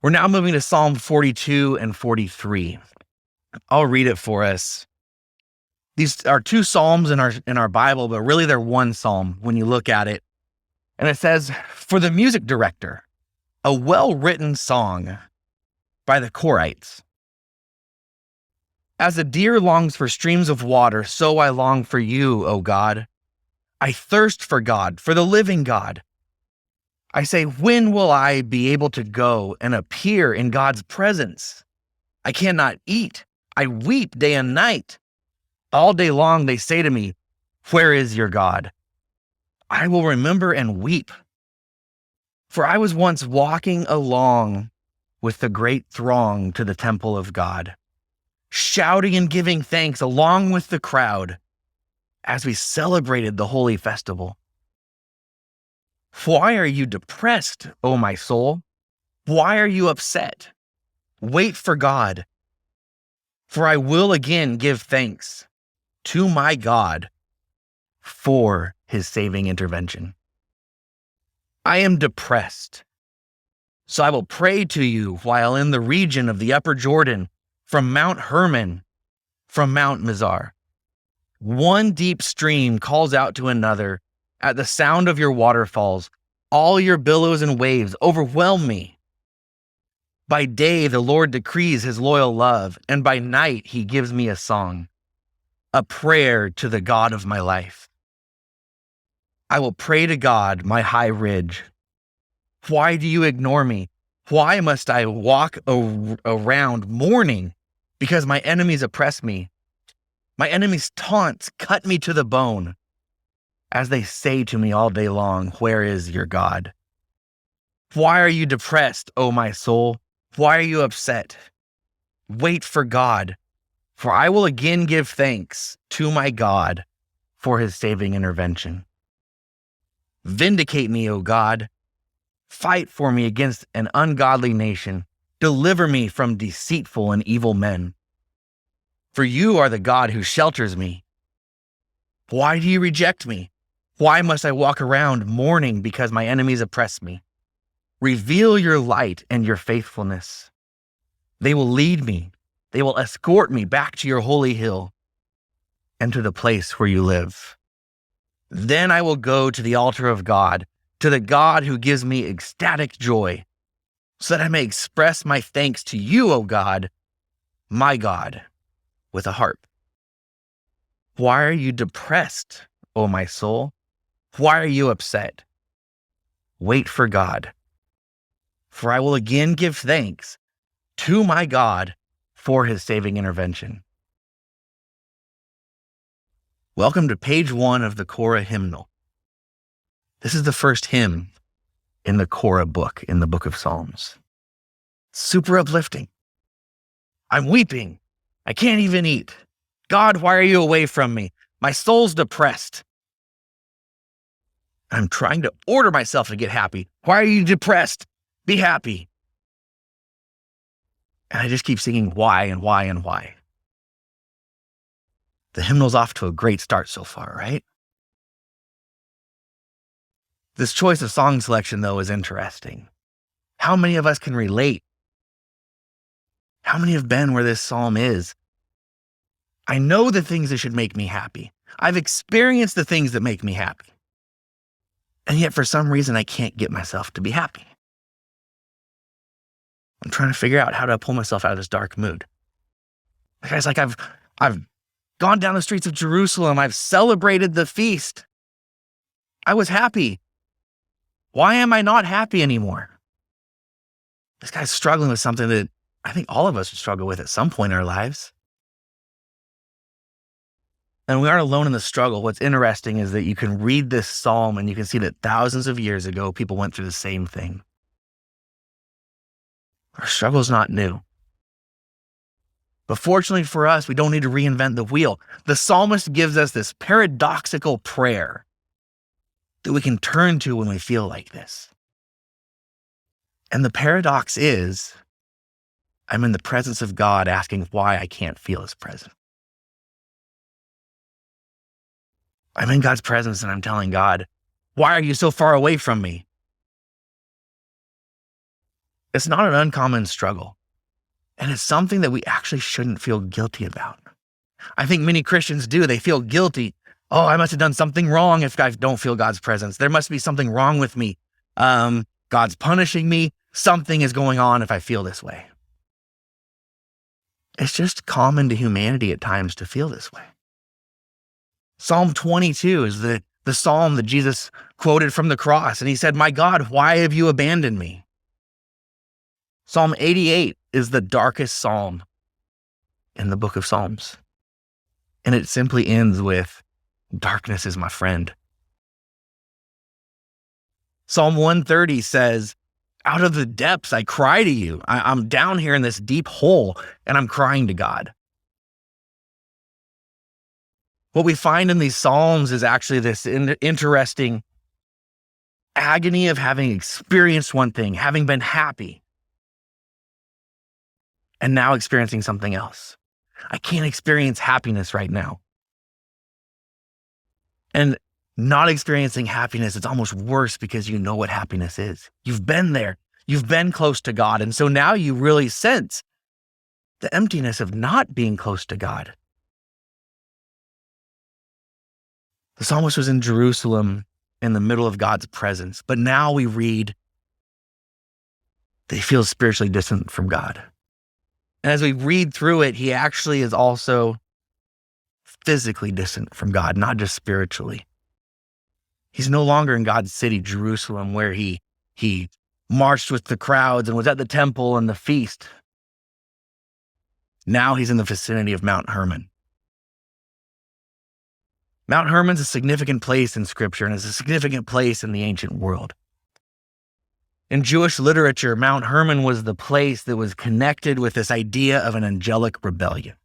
We're now moving to Psalm 42 and 43. I'll read it for us. These are two psalms in our Bible, but really they're one psalm when you look at it. And it says, "For the music director, a well-written song by the Korites. As a deer longs for streams of water, so I long for you, O God. I thirst for God, for the living God. I say, when will I be able to go and appear in God's presence? I cannot eat. I weep day and night. All day long they say to me, where is your God? I will remember and weep. For I was once walking along with the great throng to the temple of God, shouting and giving thanks along with the crowd as we celebrated the holy festival. Why are you depressed, O my soul? Why are you upset? Wait for God, for I will again give thanks to my God for his saving intervention. I am depressed, so I will pray to you while in the region of the upper Jordan, from Mount Hermon, from Mount Mizar. One deep stream calls out to another at the sound of your waterfalls. All your billows and waves overwhelm me. By day, the Lord decrees his loyal love, and by night, he gives me a song, a prayer to the God of my life. I will pray to God, my high ridge. Why do you ignore me? Why must I walk around mourning because my enemies oppress me? My enemies' taunts cut me to the bone as they say to me all day long, where is your God? Why are you depressed, O my soul? Why are you upset? Wait for God, for I will again give thanks to my God for his saving intervention. Vindicate me, O God. Fight for me against an ungodly nation. Deliver me from deceitful and evil men. For you are the God who shelters me. Why do you reject me? Why must I walk around mourning because my enemies oppress me? Reveal your light and your faithfulness. They will lead me. They will escort me back to your holy hill and to the place where you live. Then I will go to the altar of God, to the God who gives me ecstatic joy, so that I may express my thanks to you, O God, my God, with a harp. Why are you depressed, O my soul? Why are you upset? Wait for God, for I will again give thanks to my God for his saving intervention. Welcome to page 1 of the Korah hymnal. This is the first hymn in the Korah book, in the book of Psalms. Super uplifting. I'm weeping. I can't even eat. God, why are you away from me? My soul's depressed. I'm trying to order myself to get happy. Why are you depressed? Be happy. And I just keep singing why and why and why. The hymnal's off to a great start so far, right? This choice of song selection, though, is interesting. How many of us can relate? How many have been where this psalm is? I know the things that should make me happy. I've experienced the things that make me happy. And yet, for some reason, I can't get myself to be happy. I'm trying to figure out how to pull myself out of this dark mood. It's like I've gone down the streets of Jerusalem. I've celebrated the feast. I was happy. Why am I not happy anymore? This guy's struggling with something that I think all of us would struggle with at some point in our lives. And we aren't alone in the struggle. What's interesting is that you can read this psalm and you can see that thousands of years ago, people went through the same thing. Our struggle's not new. But fortunately for us, we don't need to reinvent the wheel. The psalmist gives us this paradoxical prayer that we can turn to when we feel like this. And the paradox is, I'm in the presence of God asking why I can't feel his presence. I'm in God's presence and I'm telling God, why are you so far away from me? It's not an uncommon struggle. And it's something that we actually shouldn't feel guilty about. I think many Christians do. They feel guilty. Oh, I must have done something wrong if I don't feel God's presence. There must be something wrong with me. God's punishing me. Something is going on if I feel this way. It's just common to humanity at times to feel this way. Psalm 22 is the psalm that Jesus quoted from the cross. And he said, "My God, why have you abandoned me?" Psalm 88 is the darkest psalm in the book of Psalms. And it simply ends with, "Darkness is my friend." Psalm 130 says, "Out of the depths I cry to you." I'm down here in this deep hole and I'm crying to God. What we find in these Psalms is actually this interesting agony of having experienced one thing, having been happy, and now experiencing something else. I can't experience happiness right now. And not experiencing happiness, it's almost worse because you know what happiness is. You've been there. You've been close to God. And so now you really sense the emptiness of not being close to God. The psalmist was in Jerusalem in the middle of God's presence, but now we read that he feels spiritually distant from God. And as we read through it, he actually is also physically distant from God, not just spiritually. He's no longer in God's city, Jerusalem, where he marched with the crowds and was at the temple and the feast. Now he's in the vicinity of Mount Hermon. Mount Hermon's a significant place in Scripture and is a significant place in the ancient world. In Jewish literature, Mount Hermon was the place that was connected with this idea of an angelic rebellion.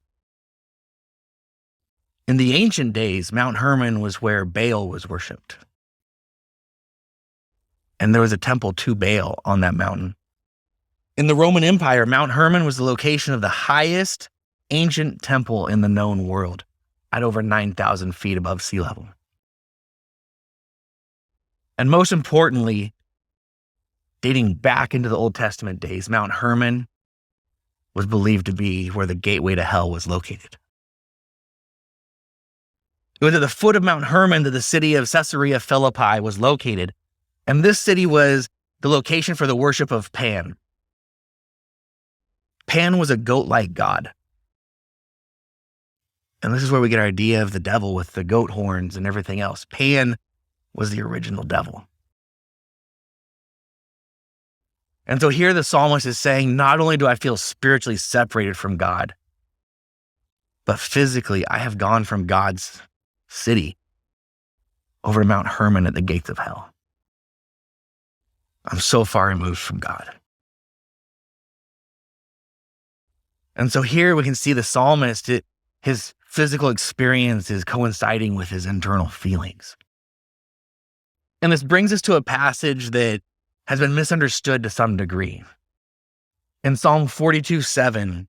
In the ancient days, Mount Hermon was where Baal was worshipped. And there was a temple to Baal on that mountain. In the Roman Empire, Mount Hermon was the location of the highest ancient temple in the known world, at over 9,000 feet above sea level. And most importantly, dating back into the Old Testament days, Mount Hermon was believed to be where the gateway to hell was located. It was at the foot of Mount Hermon that the city of Caesarea Philippi was located. And this city was the location for the worship of Pan. Pan was a goat-like god. And this is where we get our idea of the devil with the goat horns and everything else. Pan was the original devil. And so here the psalmist is saying, not only do I feel spiritually separated from God, but physically I have gone from God's city over to Mount Hermon at the gates of hell. I'm so far removed from God. And so here we can see the psalmist, his physical experience is coinciding with his internal feelings. And this brings us to a passage that has been misunderstood to some degree. In Psalm 42:7,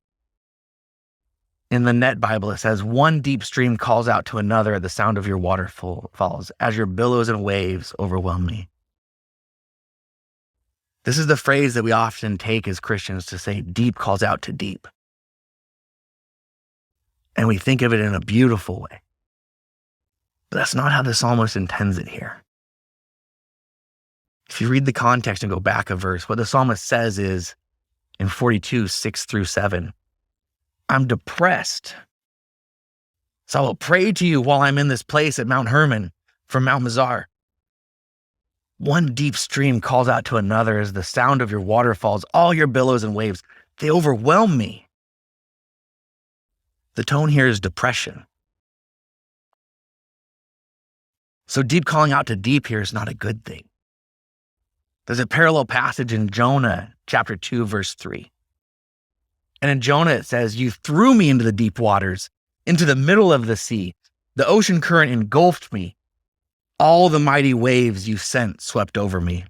in the Net Bible, it says, "One deep stream calls out to another at the sound of your waterfalls, as your billows and waves overwhelm me." This is the phrase that we often take as Christians to say, deep calls out to deep. And we think of it in a beautiful way. But that's not how the psalmist intends it here. If you read the context and go back a verse, what the psalmist says is, in 42:6-7, "I'm depressed. So I will pray to you while I'm in this place at Mount Hermon from Mount Mizar. One deep stream calls out to another as the sound of your waterfalls, all your billows and waves, they overwhelm me." The tone here is depression. So deep calling out to deep here is not a good thing. There's a parallel passage in Jonah chapter 2, verse 3. And in Jonah it says, "You threw me into the deep waters, into the middle of the sea. The ocean current engulfed me. All the mighty waves you sent swept over me."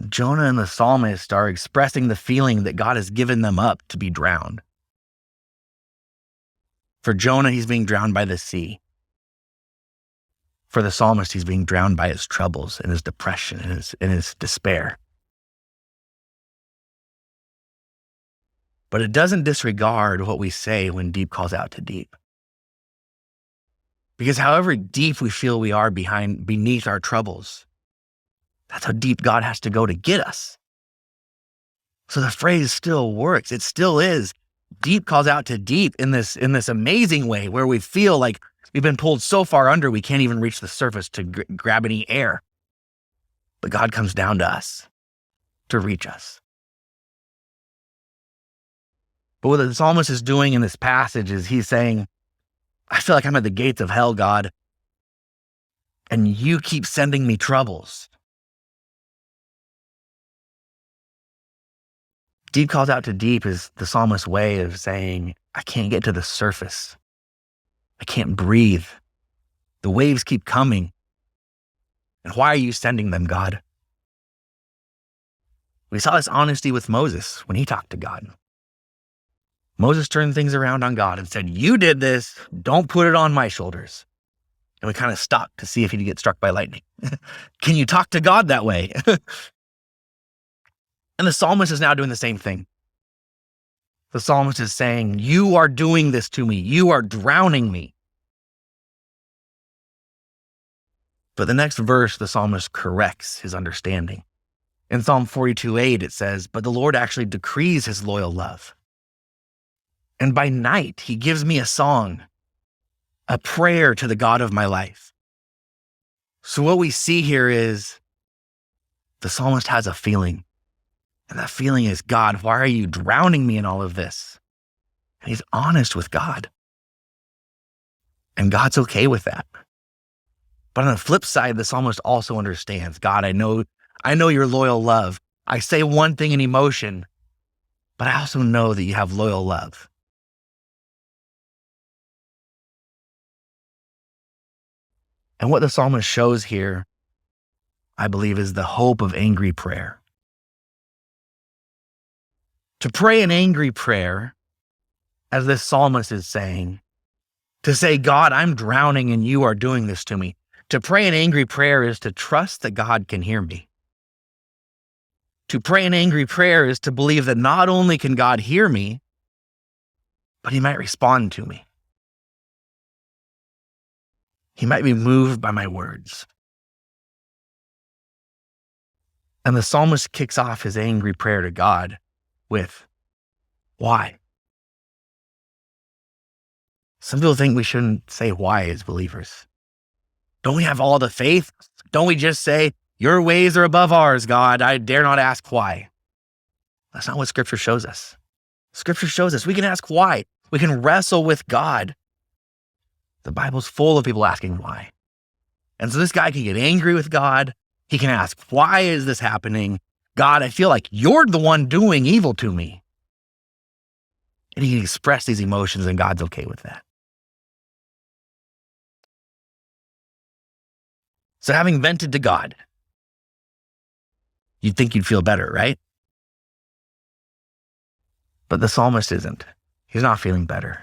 Jonah and the psalmist are expressing the feeling that God has given them up to be drowned. For Jonah, he's being drowned by the sea. For the psalmist, he's being drowned by his troubles and his depression and his despair. but it doesn't disregard what we say when deep calls out to deep. Because however deep we feel we are beneath our troubles, that's how deep God has to go to get us. So the phrase still works. It still is. Deep calls out to deep in this amazing way where we feel like we've been pulled so far under we can't even reach the surface to grab any air. But God comes down to us to reach us. But what the psalmist is doing in this passage is he's saying, I feel like I'm at the gates of hell, God, and you keep sending me troubles. Deep calls out to deep is the psalmist's way of saying, I can't get to the surface. I can't breathe. The waves keep coming. And why are you sending them, God? We saw this honesty with Moses when he talked to God. Moses turned things around on God and said, you did this. Don't put it on my shoulders. And we kind of stopped to see if he'd get struck by lightning. Can you talk to God that way? And the psalmist is now doing the same thing. The psalmist is saying, you are doing this to me. You are drowning me. But the next verse, the psalmist corrects his understanding. In Psalm 42:8, it says, but the Lord actually decrees his loyal love. And by night, he gives me a song, a prayer to the God of my life. So what we see here is the psalmist has a feeling. And that feeling is, God, why are you drowning me in all of this? And he's honest with God. And God's okay with that. But on the flip side, the psalmist also understands, God, I know your loyal love. I say one thing in emotion, but I also know that you have loyal love. And what the psalmist shows here, I believe, is the hope of angry prayer. To pray an angry prayer, as this psalmist is saying, to say, God, I'm drowning and you are doing this to me. To pray an angry prayer is to trust that God can hear me. To pray an angry prayer is to believe that not only can God hear me, but he might respond to me. He might be moved by my words. And the psalmist kicks off his angry prayer to God with, why? Some people think we shouldn't say why as believers. Don't we have all the faith? Don't we just say, your ways are above ours, God. I dare not ask why. That's not what Scripture shows us. Scripture shows us we can ask why. We can wrestle with God. The Bible's full of people asking why. And so this guy can get angry with God. He can ask, why is this happening? God, I feel like you're the one doing evil to me. And he can express these emotions and God's okay with that. So having vented to God, you'd think you'd feel better, right? But the psalmist isn't. He's not feeling better.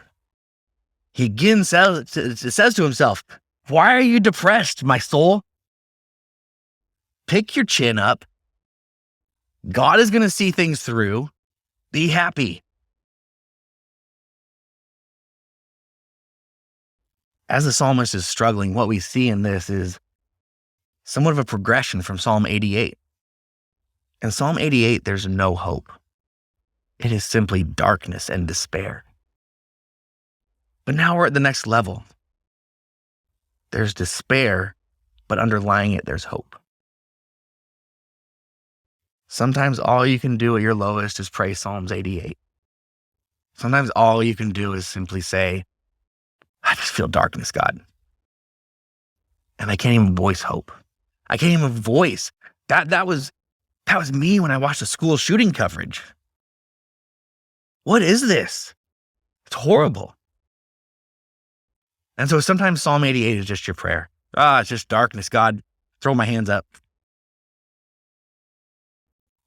He again says to himself, why are you depressed, my soul? Pick your chin up. God is going to see things through. Be happy. As the psalmist is struggling, what we see in this is somewhat of a progression from Psalm 88. In Psalm 88, there's no hope. It is simply darkness and despair. But now we're at the next level. There's despair, but underlying it, there's hope. Sometimes all you can do at your lowest is pray Psalms 88. Sometimes all you can do is simply say, I just feel darkness, God. And I can't even voice hope. I can't even voice. That was me when I watched the school shooting coverage. What is this? It's horrible. And so sometimes Psalm 88 is just your prayer. It's just darkness, God. Throw my hands up.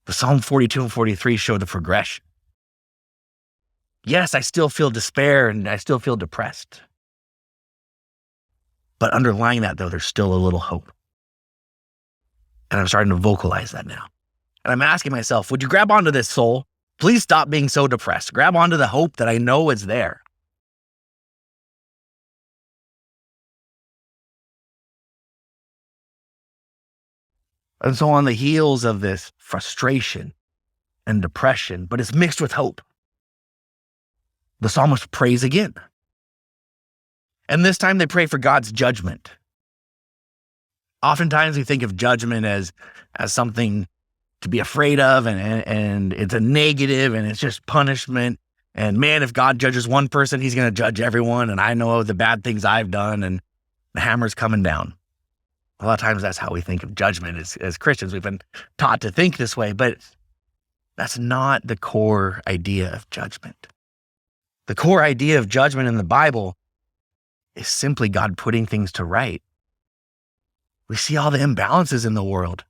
But Psalm 42 and 43 show the progression. Yes, I still feel despair and I still feel depressed. But underlying that, though, there's still a little hope. And I'm starting to vocalize that now. And I'm asking myself, would you grab onto this, soul? Please stop being so depressed. Grab onto the hope that I know is there. And so on the heels of this frustration and depression, but it's mixed with hope, the psalmist prays again. And this time they pray for God's judgment. Oftentimes we think of judgment as something to be afraid of, and it's a negative, and it's just punishment. And man, if God judges one person, he's going to judge everyone. And I know the bad things I've done, and the hammer's coming down. A lot of times that's how we think of judgment as Christians. We've been taught to think this way, but that's not the core idea of judgment. The core idea of judgment in the Bible is simply God putting things to right. We see all the imbalances in the world.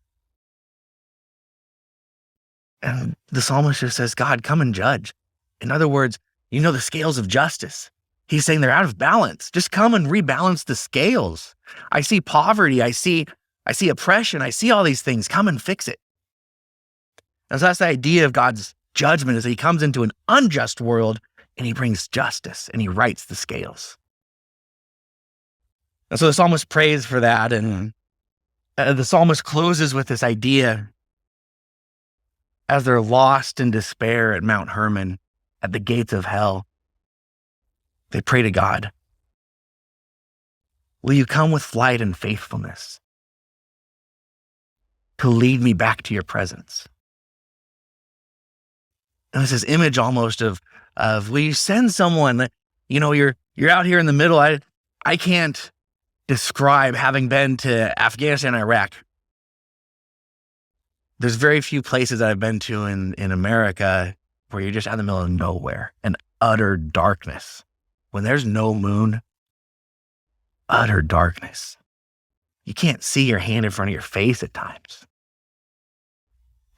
And the psalmist just says, God, come and judge. In other words, the scales of justice. He's saying they're out of balance. Just come and rebalance the scales. I see poverty. I see oppression. I see all these things. Come and fix it. And so that's the idea of God's judgment, is that he comes into an unjust world and he brings justice and he rights the scales. And so the psalmist prays for that. And the psalmist closes with this idea as they're lost in despair at Mount Hermon, at the gates of hell. They pray to God, will you come with light and faithfulness to lead me back to your presence? And it's this image almost of will you send someone, you're out here in the middle. I can't describe having been to Afghanistan and Iraq. There's very few places that I've been to in America where you're just out in the middle of nowhere and utter darkness. When there's no moon, utter darkness. You can't see your hand in front of your face at times.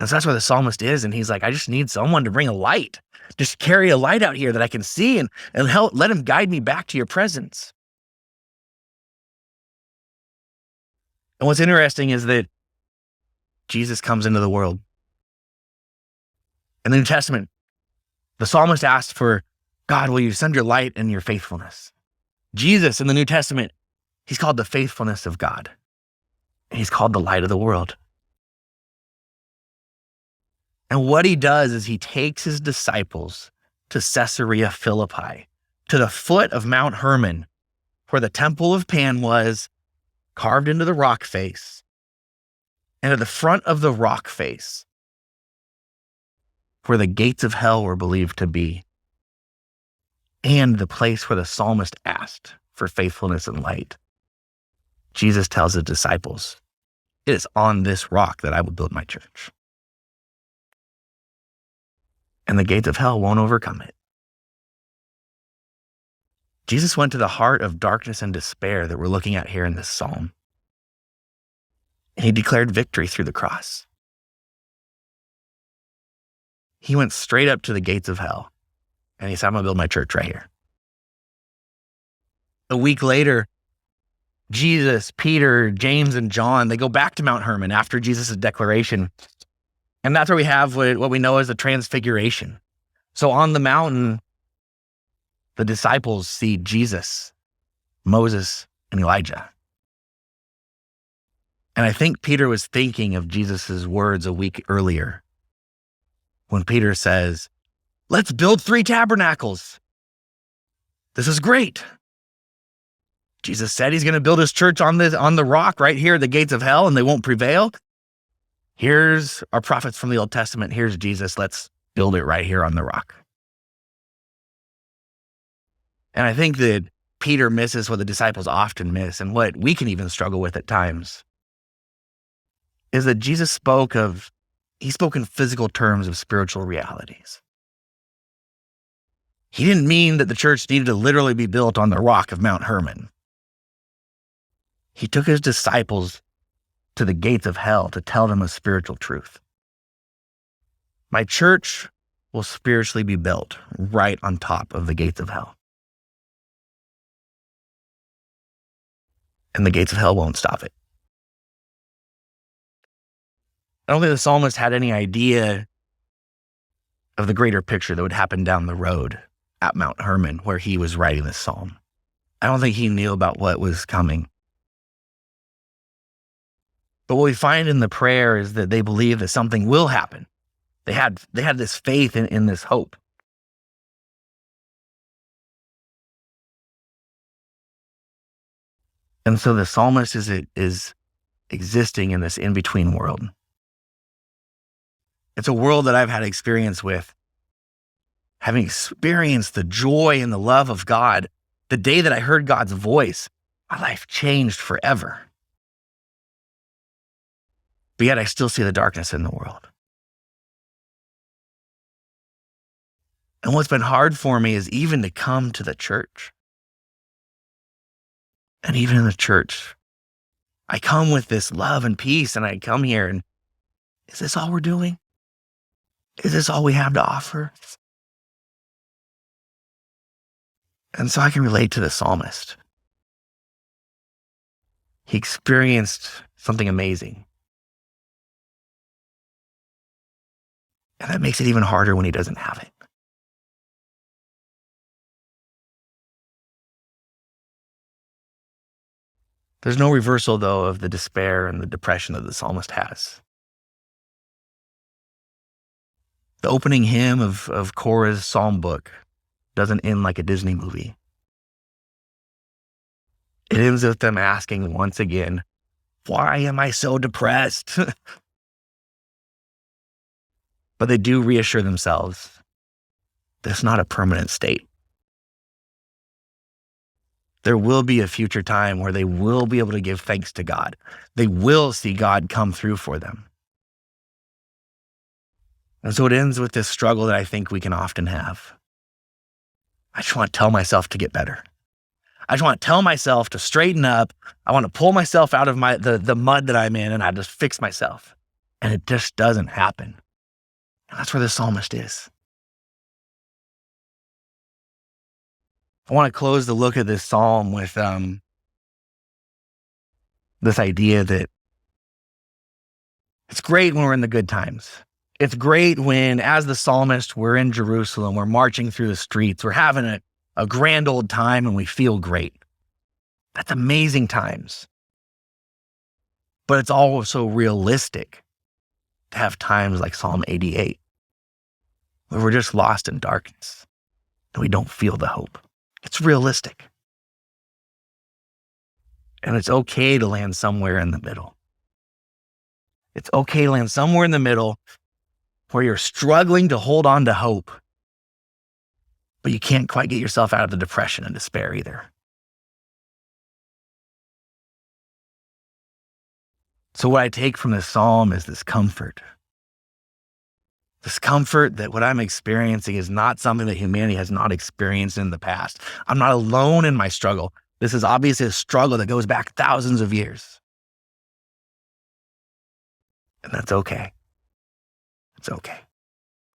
And so that's where the psalmist is. And he's like, I just need someone to bring a light. Just carry a light out here that I can see and help let him guide me back to your presence. And what's interesting is that Jesus comes into the world. In the New Testament, the psalmist asked for, God, will you send your light and your faithfulness? Jesus in the New Testament, he's called the faithfulness of God. And he's called the light of the world. And what he does is he takes his disciples to Caesarea Philippi, to the foot of Mount Hermon, where the temple of Pan was carved into the rock face. And at the front of the rock face, where the gates of hell were believed to be, and the place where the psalmist asked for faithfulness and light, Jesus tells his disciples, it is on this rock that I will build my church. And the gates of hell won't overcome it. Jesus went to the heart of darkness and despair that we're looking at here in this psalm. And he declared victory through the cross. He went straight up to the gates of hell. And he said, I'm going to build my church right here. A week later, Jesus, Peter, James, and John, they go back to Mount Hermon after Jesus' declaration. And that's where we have what we know as the transfiguration. So on the mountain, the disciples see Jesus, Moses, and Elijah. And I think Peter was thinking of Jesus' words a week earlier when Peter says, let's build 3 tabernacles. This is great. Jesus said he's going to build his church on the rock right here at the gates of hell, and they won't prevail. Here's our prophets from the Old Testament. Here's Jesus. Let's build it right here on the rock. And I think that Peter misses what the disciples often miss, and what we can even struggle with at times, is that Jesus spoke in physical terms of spiritual realities. He didn't mean that the church needed to literally be built on the rock of Mount Hermon. He took his disciples to the gates of hell to tell them a spiritual truth. My church will spiritually be built right on top of the gates of hell. And the gates of hell won't stop it. I don't think the psalmist had any idea of the greater picture that would happen down the road at Mount Hermon, where he was writing this psalm. I don't think he knew about what was coming. But what we find in the prayer is that they believe that something will happen. They had this faith in this hope. And so the psalmist is existing in this in-between world. It's a world that I've had experience with. Having experienced the joy and the love of God, the day that I heard God's voice, my life changed forever. But yet I still see the darkness in the world. And what's been hard for me is even to come to the church. And even in the church, I come with this love and peace, and I come here and is this all we're doing? Is this all we have to offer? And so I can relate to the psalmist. He experienced something amazing. And that makes it even harder when he doesn't have it. There's no reversal, though, of the despair and the depression that the psalmist has. The opening hymn of Korah's psalm book doesn't end like a Disney movie. It ends with them asking once again, why am I so depressed? But they do reassure themselves that it's not a permanent state. There will be a future time where they will be able to give thanks to God. They will see God come through for them. And so it ends with this struggle that I think we can often have. I just want to tell myself to get better. I just want to tell myself to straighten up. I want to pull myself out of the mud that I'm in, and I just fix myself. And it just doesn't happen. And that's where the psalmist is. I want to close the look at this psalm with this idea that it's great when we're in the good times. It's great when, as the psalmist, we're in Jerusalem, we're marching through the streets, we're having a grand old time and we feel great. That's amazing times. But it's also realistic to have times like Psalm 88, where we're just lost in darkness and we don't feel the hope. It's realistic. And it's okay to land somewhere in the middle. It's okay to land somewhere in the middle where you're struggling to hold on to hope, but you can't quite get yourself out of the depression and despair either. So what I take from this psalm is this comfort. This comfort that what I'm experiencing is not something that humanity has not experienced in the past. I'm not alone in my struggle. This is obviously a struggle that goes back thousands of years. And that's okay. It's okay.